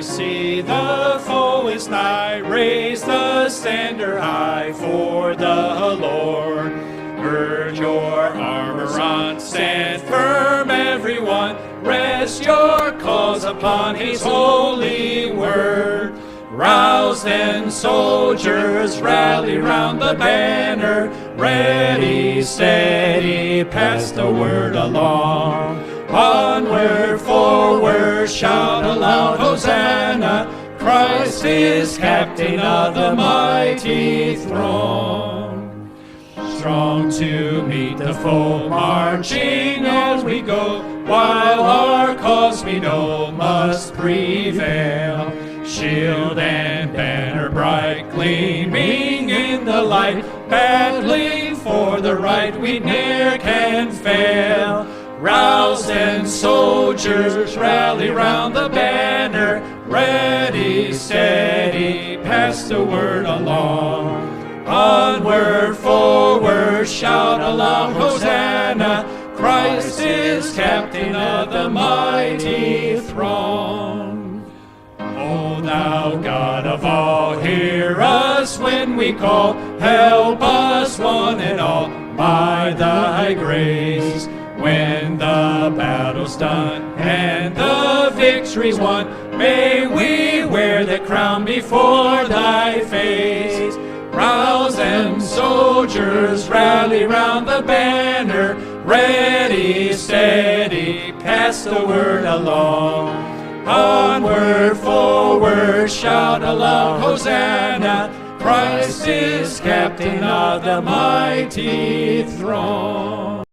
I see the foe is nigh, raise the standard high for the Lord. Gird your armor on, stand firm everyone, rest your cause upon his holy word. Rouse then, soldiers, rally round the banner, ready, steady, pass the word along. Onward, forward, shout aloud, Hosanna, Christ is captain of the mighty throne. Strong to meet the foe, marching as we go, while our cause we know must prevail. Shield and banner bright, gleaming in the light, battling for the right, we ne'er can fail. Rouse then, soldiers, rally round the banner, ready, steady, pass the word along. Onward, forward, shout aloud, Hosanna, Christ is captain of the mighty throne. O thou God of all, hear us when we call, help us one and all by thy grace. When the battle's done and the victory's won, may we wear the crown before thy face. Rouse them, soldiers, rally round the banner, ready, steady, pass the word along. Onward, forward, shout aloud, Hosanna, Christ is captain of the mighty throne.